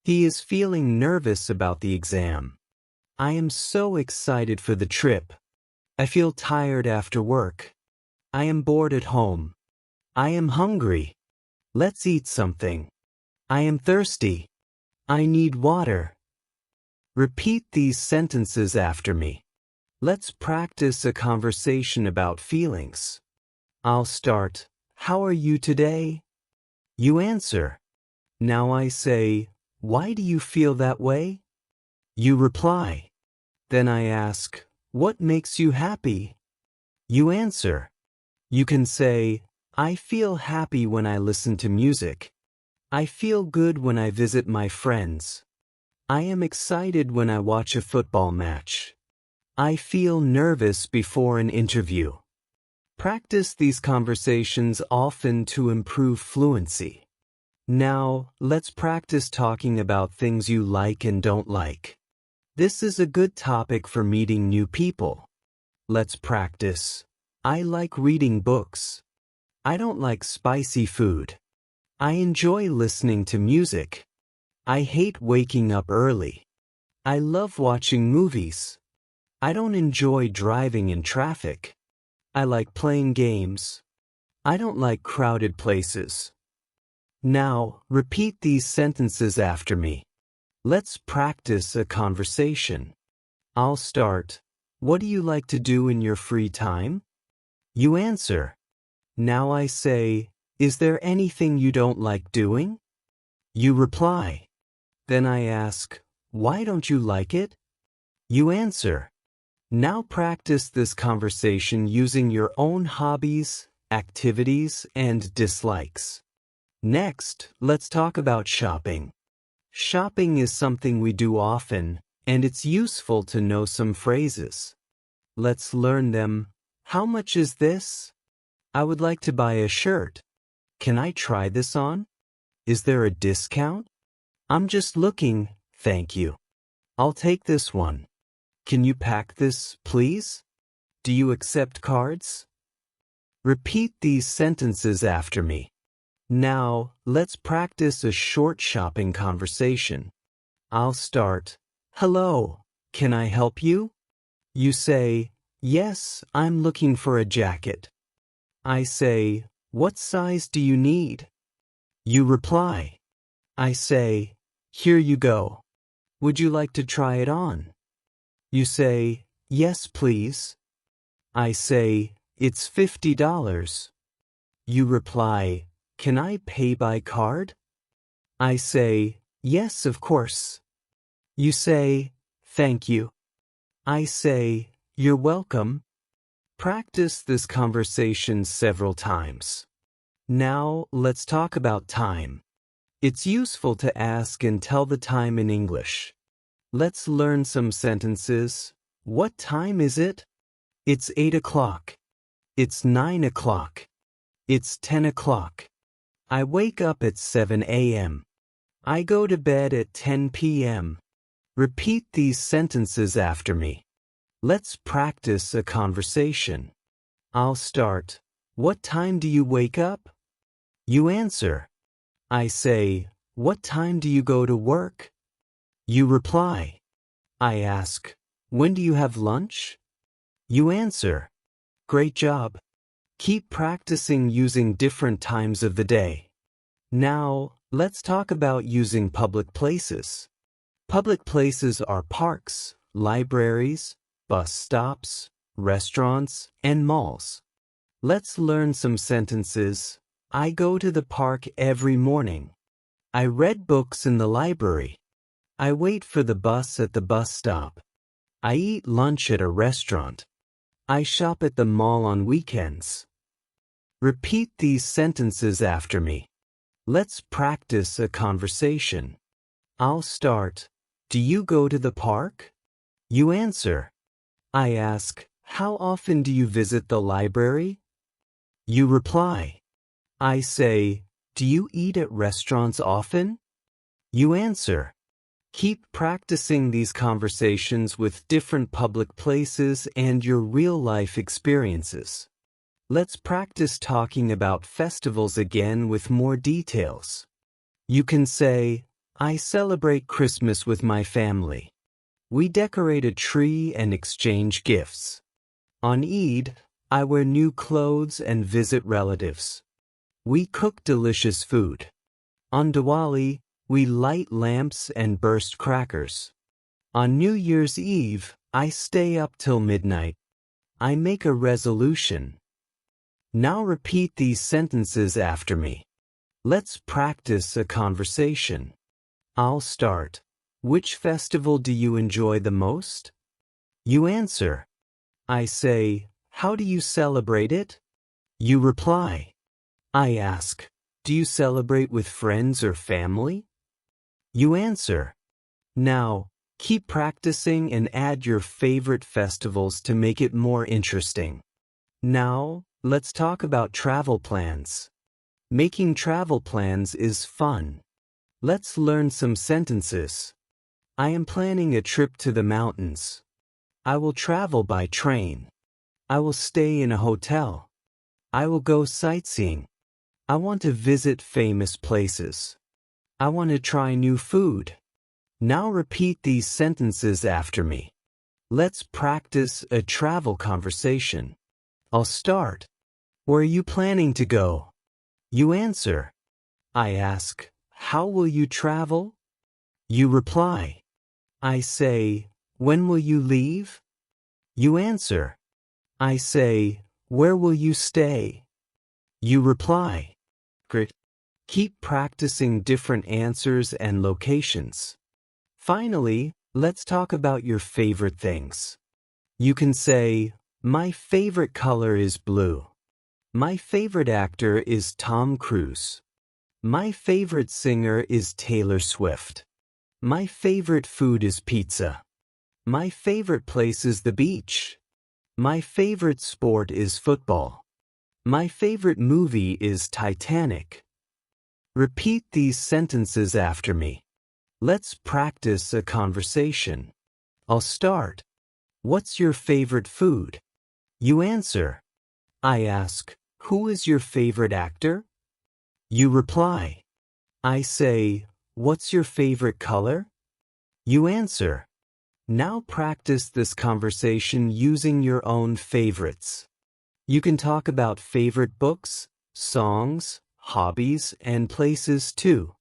He is feeling nervous about the exam. I am so excited for the trip. I feel tired after work. I am bored at home. I am hungry. Let's eat something. I am thirsty. I need water. Repeat these sentences after me. Let's practice a conversation about feelings. I'll start. How are you today? You answer. Now I say, why do you feel that way? You reply. Then I ask, what makes you happy? You answer. You can say, I feel happy when I listen to music. I feel good when I visit my friends. I am excited when I watch a football match. I feel nervous before an interview. Practice these conversations often to improve fluency. Now, let's practice talking about things you like and don't like. This is a good topic for meeting new people. Let's practice. I like reading books. I don't like spicy food. I enjoy listening to music. I hate waking up early. I love watching movies. I don't enjoy driving in traffic. I like playing games. I don't like crowded places. Now, repeat these sentences after me. Let's practice a conversation. I'll start. What do you like to do in your free time? You answer. Now I say, is there anything you don't like doing? You reply. Then I ask, why don't you like it? You answer. Now practice this conversation using your own hobbies, activities, and dislikes. Next, let's talk about shopping. Shopping is something we do often, and it's useful to know some phrases. Let's learn them. How much is this? I would like to buy a shirt. Can I try this on? Is there a discount? I'm just looking, thank you. I'll take this one. Can you pack this, please? Do you accept cards? Repeat these sentences after me. Now, let's practice a short shopping conversation. I'll start. Hello, can I help you? You say, yes, I'm looking for a jacket. I say, what size do you need? You reply. I say, here you go. Would you like to try it on? You say, yes, please. I say, it's $50. You reply, can I pay by card? I say, yes, of course. You say, thank you. I say, you're welcome. Practice this conversation several times. Now, let's talk about time. It's useful to ask and tell the time in English. Let's learn some sentences. What time is it? It's 8 o'clock. It's 9 o'clock. It's 10 o'clock. I wake up at 7 a.m. I go to bed at 10 p.m. Repeat these sentences after me. Let's practice a conversation. I'll start. What time do you wake up? You answer. I say, what time do you go to work? You reply. I ask, when do you have lunch? You answer. Great job. Keep practicing using different times of the day. Now, let's talk about using public places. Public places are parks, libraries, bus stops, restaurants, and malls. Let's learn some sentences. I go to the park every morning. I read books in the library. I wait for the bus at the bus stop. I eat lunch at a restaurant. I shop at the mall on weekends. Repeat these sentences after me. Let's practice a conversation. I'll start. Do you go to the park? You answer. I ask, how often do you visit the library? You reply. I say, do you eat at restaurants often? You answer. Keep practicing these conversations with different public places and your real-life experiences. Let's practice talking about festivals again with more details. You can say, I celebrate Christmas with my family. We decorate a tree and exchange gifts. On Eid, I wear new clothes and visit relatives. We cook delicious food. On Diwali, we light lamps and burst crackers. On New Year's Eve, I stay up till midnight. I make a resolution. Now repeat these sentences after me. Let's practice a conversation. I'll start. Which festival do you enjoy the most? You answer. I say, how do you celebrate it? You reply. I ask, do you celebrate with friends or family? You answer. Now, keep practicing and add your favorite festivals to make it more interesting. Now, let's talk about travel plans. Making travel plans is fun. Let's learn some sentences. I am planning a trip to the mountains. I will travel by train. I will stay in a hotel. I will go sightseeing. I want to visit famous places. I want to try new food. Now repeat these sentences after me. Let's practice a travel conversation. I'll start. Where are you planning to go? You answer. I ask, how will you travel? You reply. I say, when will you leave? You answer. I say, where will you stay? You reply. Great. Keep practicing different answers and locations. Finally, let's talk about your favorite things. You can say, my favorite color is blue. My favorite actor is Tom Cruise. My favorite singer is Taylor Swift. My favorite food is pizza. My favorite place is the beach. My favorite sport is football. My favorite movie is Titanic. Repeat these sentences after me. Let's practice a conversation. I'll start. What's your favorite food? You answer. I ask, who is your favorite actor? You reply. I say, what's your favorite color? You answer. Now practice this conversation using your own favorites. You can talk about favorite books, songs, hobbies, and places too.